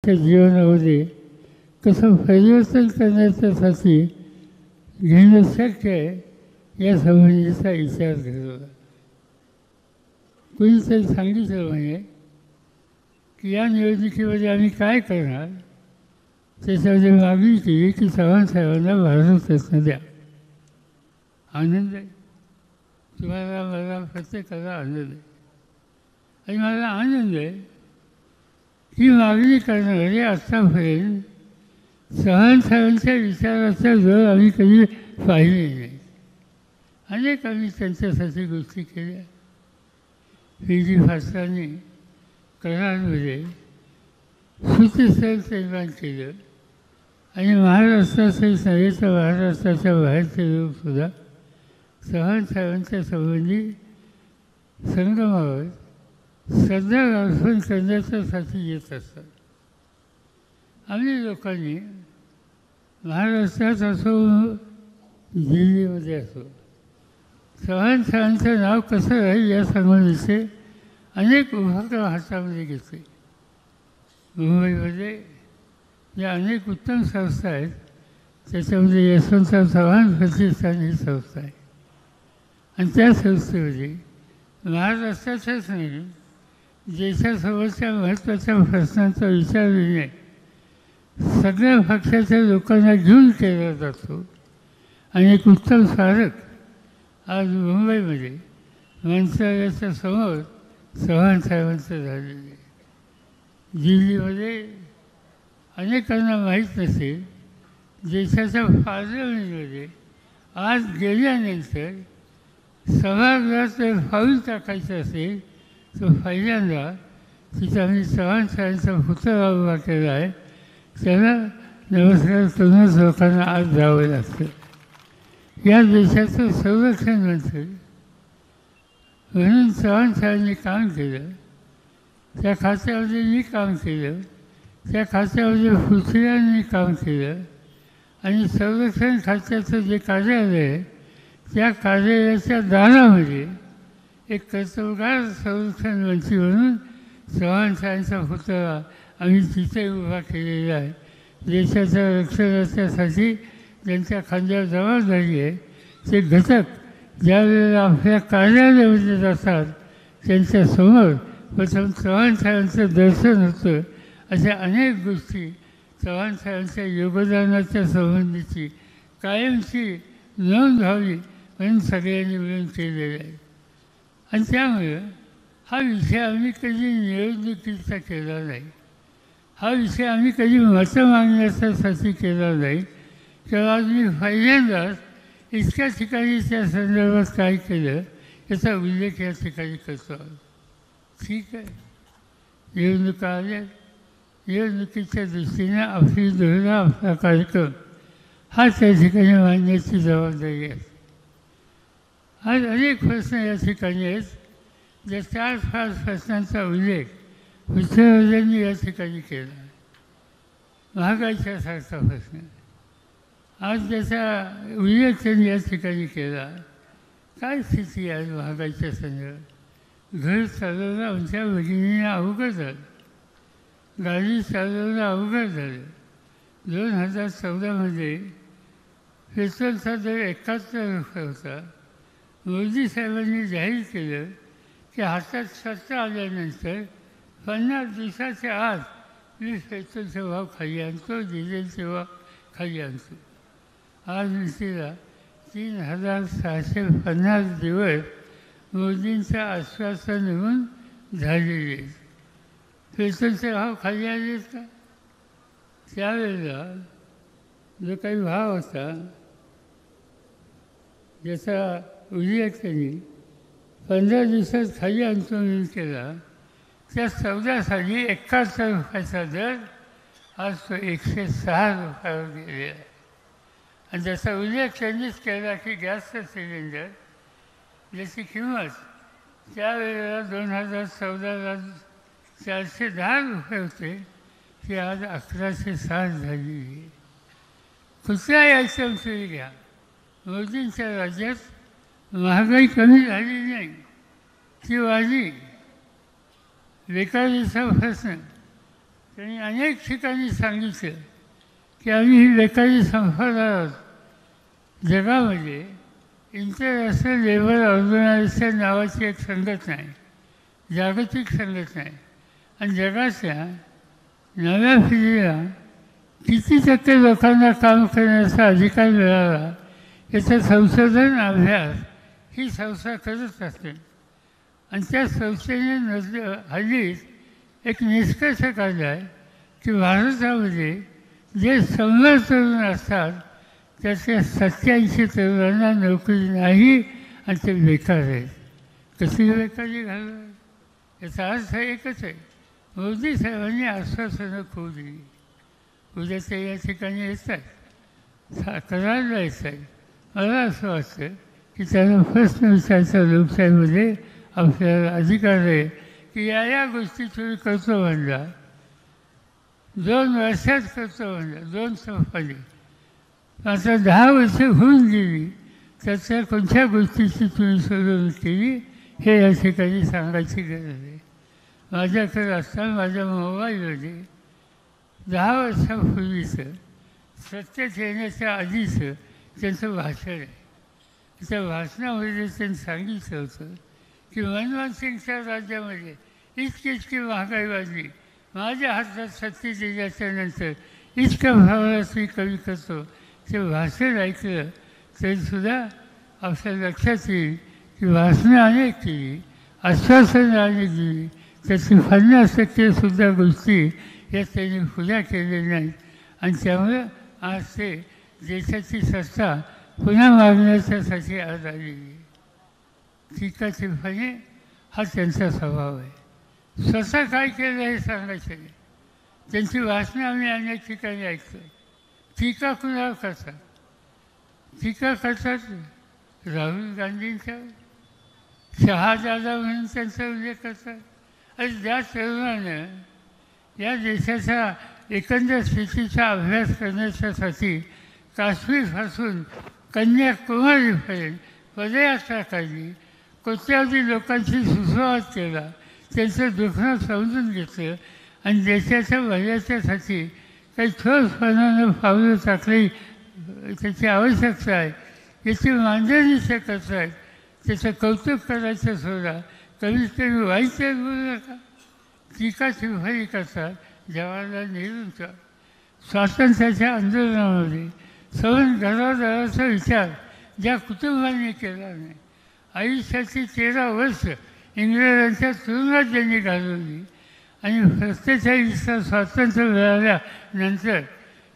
त्यांच्या जीवनामध्ये कसं परिवर्तन करण्यासाठी घेणं शक्य आहे या संबंधीचा विचार करत होता. कोणीतरी सांगितलं म्हणजे की या निवडणुकीमध्ये आम्ही काय करणार, त्याच्यामध्ये मागणी केली की चव्हाण साहेबांना भारतरत्न द्या. आनंद आहे, तुम्हाला मला प्रत्येकाला आनंद आहे. आणि मला आनंद आहे ही मागणी करणारे आत्तापर्यंत चव्हाण साहेबांच्या विचाराचा जोर आम्ही कधी पाहिले नाही. अनेक आम्ही त्यांच्यासाठी गोष्टी केल्या. पी जी फास्टांनी कराडमध्ये सुचिस्थळ निर्माण केलं आणि महाराष्ट्राचे सगळेच महाराष्ट्राच्या बाहेरचे लोकसुद्धा चव्हाण साहेबांच्या संबंधी संगमावर श्रद्धा अर्पण करण्याच्यासाठी येत असतात. आम्ही लोकांनी महाराष्ट्रात असो दिल्लीमध्ये असो चव्हाण साहेबांचं नाव कसं राहील या संबंधीचे अनेक उपक्रम हातामध्ये घेतले. मुंबईमध्ये या अनेक उत्तम संस्था आहेत, त्याच्यामध्ये यशवंतराव चव्हाण प्रतिष्ठान ही संस्था आहे. आणि त्या संस्थेमध्ये महाराष्ट्राच्याच नाही देशासमोरच्या महत्त्वाच्या प्रश्नांचा विचार निर्णय सगळ्या पक्षाच्या लोकांना घेऊन केला जातो. आणि एक उत्तम स्मारक आज मुंबईमध्ये मंत्रालयाच्या समोर चव्हाण साहेबांचं झालेलं आहे. दिल्लीमध्ये अनेकांना माहीत नसेल, देशाच्या पार्लमेंटमध्ये आज गेल्यानंतर सभागृहात जर पाऊल टाकायचं असेल तर पहिल्यांदा तिथं आम्ही चव्हाण साहेबांचा पुतळा उभा केला आहे, त्याला नमस्कार करूनच लोकांना आज जावं लागतं. या देशाचं संरक्षण मंत्री म्हणून चव्हाण साहेबांनी काम केलं. त्या खात्यामध्ये मी काम केलं, त्या खात्यामध्ये पृथ्वीराजांनी काम केलं. आणि संरक्षण खात्याचं जे कार्यालय आहे त्या कार्यालयाच्या दारामध्ये एक कर्तबगार संरक्षण मंत्री म्हणून चव्हाण साहेबांचा पुतळा आम्ही तिथे उभा केलेला आहे. देशाच्या रक्षणाच्यासाठी ज्यांच्या खांद्यावर जबाबदारी आहे ते घटक ज्यावेळेला आपल्या कार्यालयामध्ये जातात त्यांच्यासमोर प्रथम चव्हाण साहेबांचं दर्शन होतं. अशा अनेक गोष्टी चव्हाण साहेबांच्या योगदानाच्या संबंधीची कायमची नोंद व्हावी म्हणून सगळ्यांनी मिळून केलेलं आहे. आणि त्यामुळं हा विषय आम्ही कधी निवडणुकीचा केला नाही, हा विषय आम्ही कधी मतं मागण्यासाठी केला नाही. किंवा आज मी पहिल्यांदाच इतक्या ठिकाणी त्या संदर्भात काय केलं याचा उल्लेख या ठिकाणी करतो. ठीक आहे, निवडणुका आल्या, निवडणुकीच्या दृष्टीने आपली धोरणं आपला कार्यक्रम हा त्या ठिकाणी मांडण्याची जबाबदारी आहे. आज अनेक प्रश्न या ठिकाणी आहेत, ज्या 4-5 प्रश्नांचा उल्लेख पृथ्वीराजांनी या ठिकाणी केला. महागाईचा सारखा प्रश्न आज त्याचा उल्लेख त्यांनी या ठिकाणी केला. काय स्थिती आहे महागाईच्या संदर्भात? घर चालवणं आमच्या भगिनींना अवघड झालं, गाडी चालवणं अवघड झालं. 2014मध्ये पेट्रोलचा दर 71 रुपये होता. मोदी साहेबांनी जाहीर केलं की हातात सत्ता आल्यानंतर 50 दिवसाच्या आत मी पेट्रोलचे भाव खाली आणतो, डिझेलचे भाव खाली आणतो. आज मितीला 3650 दिवस मोदींचं आश्वासन होऊन झालेले आहेत. पेट्रोलचे भाव खाली आले आहेत का? त्यावेळेला जो काही भाव होता ज्याचा उल्लेख त्यांनी 15 दिवसात खाली आणतो म्हणून केला, त्या 14 साली 71 रुपयाचा दर आज तो 106 रुपयावर गेलेला आहे. आणि त्याचा उल्लेख त्यांनीच केला की गॅसचं सिलेंडर ज्याची किंमत त्यावेळेला 2014ला 410 रुपये होते ती आज 1160 झालेली आहे. कुठल्याही आयटमची घ्या, मोदींच्या राज्यात महागाई कमी झाली नाही, ती वाढली. बेकारीचा प्रश्न त्यांनी अनेक ठिकाणी सांगितलं की आम्ही ही बेकारी संपवणार आहोत. जगामध्ये इंटरनॅशनल लेबर ऑर्गनायझेशन नावाची एक संघटना आहे, जागतिक संघटना आहे. आणि जगाच्या नव्या पिढीला किती टक्के लोकांना काम करण्याचा अधिकार मिळाला याचं संशोधन अभ्यास ही संस्था करत असते. आणि त्या संस्थेने हल्लीच एक निष्कर्ष काढला आहे की भारतामध्ये जे 100 तरुण असतात त्याच्या 87 तरुणांना नोकरी नाही आणि ते बेकार आहेत. कशी बेकारी घालणार? याचा अर्थ एकच आहे, मोदी साहेबांनी आश्वासनं खूप दिली. उद्या ते या ठिकाणी येत आहेत, करायला येत आहेत. मला असं वाटतं की त्यांना प्रश्न विचारायचा लोकशाहीमध्ये आपल्याला अधिकार आहे की या गोष्टी तुम्ही करतो म्हणला, 2 वर्षात करतो म्हणला, 2 संपाने. आता 10 वर्ष होऊन गेली, त्याच्या कोणत्या गोष्टीची तुम्ही सोडवणूक केली हे या ठिकाणी सांगायची गरज आहे. माझ्याकडे असताना माझ्या मोबाईलमध्ये 10 वर्षापूर्वीचं सत्तेत येण्याच्या आधीचं त्यांचं भाषण आहे. त्या भाषणामध्ये त्यांनी सांगितलं होतं की मनमोहन सिंगच्या राज्यामध्ये इतकी महागाई वाढली, माझ्या हातात सत्तेत दिल्याच्या नंतर इतक्या भावनात मी कमी करतो. ते भाषण ऐकलं तरीसुद्धा आपल्या लक्षात येईल की भाषणं अनेक केली, आश्वासनं अनेक दिली, त्याची 50% गोष्टी या त्यांनी पुऱ्या केलेल्या नाहीत. आणि त्यामुळं आज ते देशाची सत्ता पुन्हा मागण्याच्यासाठी आज आलेली. टीका टिप्पणी हा त्यांचा स्वभाव आहे. स्वतः काय केलं हे सांगायचं नाही. त्यांची भाषणं आम्ही अनेक ठिकाणी ऐकतो. टीका कुणावर करतात? टीका करतात राहुल गांधींच्यावर, शहाजादा म्हणून त्यांचा उल्लेख करतात. आणि ज्या तरुणानं या देशाच्या एकंदर स्थितीचा अभ्यास करण्याच्यासाठी काश्मीरपासून कन्याकुमारीपर्यंत पदयात्रा काढली, कोट्यावधी लोकांशी सुसंवाद केला, त्यांचं दुःख समजून घेतलं आणि देशाच्या भल्याच्यासाठी काही ठोसपणानं पावलं टाकली, त्याची आवश्यकता आहे याची मांडणी ते करत आहेत. त्याचं कौतुक करायचं सोडा, कमीत कमी वाईट बोलू नका. टीका टिप्पणी करतात. जवाहरलाल नेहरूंच्या स्वातंत्र्याच्या आंदोलनामध्ये सवन घरादाराचा विचार ज्या कुटुंबांनी केला नाही, आयुष्याची 13 वर्ष इंग्रजांच्या तुरुंगात त्यांनी घालवली आणि 47चं स्वातंत्र्य मिळाल्यानंतर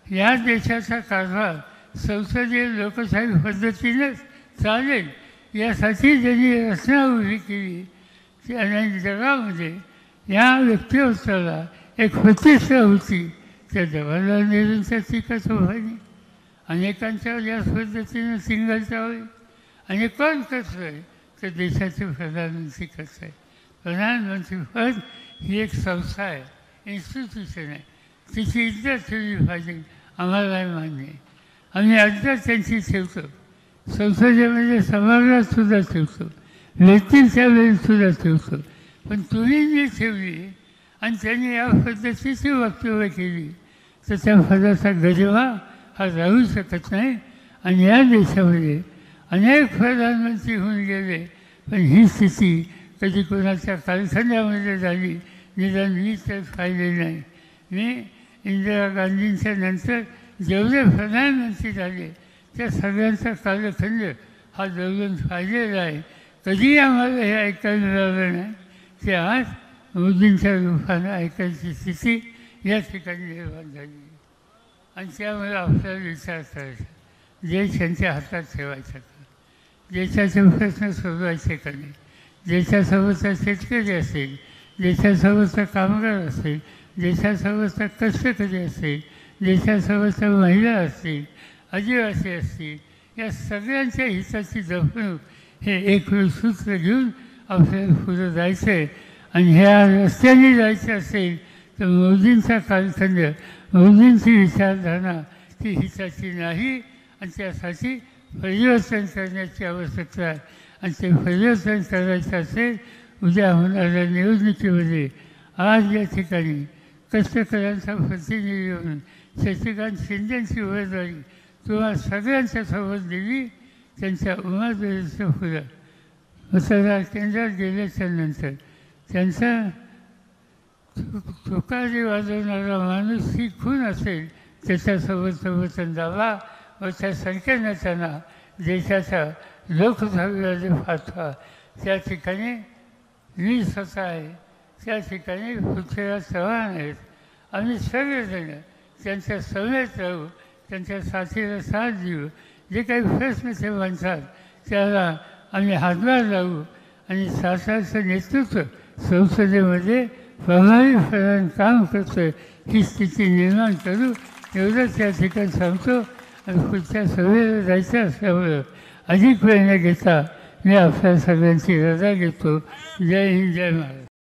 या देशाचा कारभार संसदीय लोकशाही पद्धतीनेच चालेल यासाठी ज्यांनी रचना उभी केली आणि जगामध्ये या व्यक्तिमत्वाला एक प्रतिष्ठा होती, त्या जवाहरलाल नेहरूंच्या टीका टिप्पणी अनेकांच्या या पद्धतीनं सिंगलच्या होईल. आणि कोण करतो आहे तर देशाचे प्रधानमंत्री करत आहे. प्रधानमंत्री पद ही एक संस्था आहे, इन्स्टिट्यूशन आहे, तिची इज्जत ठेवली पाहिजे. आम्हालाही मान्य आहे, आम्ही अद्याप त्यांची ठेवतो, संसदेमध्ये सभागृहातसुद्धा ठेवतो, व्यक्तींच्या वेळीसुद्धा ठेवतो. पण तुम्ही जी ठेवली आणि त्यांनी या पद्धतीची वक्तव्य केली तर त्या पदाचा गरिमा हा राहू शकत नाही. आणि या देशामध्ये अनेक प्रधानमंत्री होऊन गेले, पण ही स्थिती कधी कोणाच्या कारखान्यामध्ये झाली निदान मी तर पाहिले नाही. मी इंदिरा गांधींच्या नंतर जेवढे प्रधानमंत्री झाले त्या सगळ्यांचा कालखंड हा जवळून पाहिलेला आहे. कधी आम्हाला हे ऐकायला मिळालं नाही की आज मोदींच्या रूपानं ऐकायची स्थिती या ठिकाणी निर्माण झाली. आणि त्यामुळे आपल्याला विचार करायचा, देश त्यांच्या हातात ठेवायचा का, देशाचे प्रश्न सोडवायचे का नाही, देशासोबतचा शेतकरी असेल, देशासोबतचा कामगार असेल, देशासोबतचा कष्टकरी असेल, देशासोबतच्या महिला असतील, आदिवासी असतील, या सगळ्यांच्या हिताची जपणूक हे एक सूत्र घेऊन आपल्याला पुढं जायचं आहे. आणि ह्या रस्त्याने जायचं असेल तर मोदींचा कालखंड, मोदींची विचारधारा ती हिताची नाही. आणि त्यासाठी परिवर्तन करण्याची आवश्यकता आहे. आणि ते परिवर्तन करायचं असेल उद्या होणाऱ्या निवडणुकीमध्ये आज या ठिकाणी कष्टकऱ्यांचा प्रतिनिधी म्हणून शशिकांत शिंदेंची उमेदवारी तुम्हाला सगळ्यांच्या सोबत दिली. त्यांच्या उमेदवारीचं फुलं मतदार केंद्रात गेल्याच्या नंतर त्यांचा तुकारी वाजवणारा माणूस ही खून असेल त्याच्यासोबत समर्थन द्यावा व त्या संख्येनं त्यांना देशाच्या लोकसभेमध्ये पाठवा. त्या ठिकाणी मी स्वतः आहे, त्या ठिकाणी पृथ्वीराज चव्हाण आहेत. आम्ही सगळेजण त्यांच्या समेत राहू, त्यांच्या साथीला साथ देऊ. जे काही प्रश्न ते म्हणतात त्याला आम्ही हातभार लावू आणि शासनाचं नेतृत्व संसदेमध्ये प्रभावीपणे काम करतं ही स्थिती निर्माण करू एवढंच या ठिकाणी सांगतो. आणि पुढच्या सभेला जायचं असल्यामुळं अधिक वेळ न घेता मी आपल्या सगळ्यांची रजा घेतो. जय हिंद, जय महाराष्ट्र.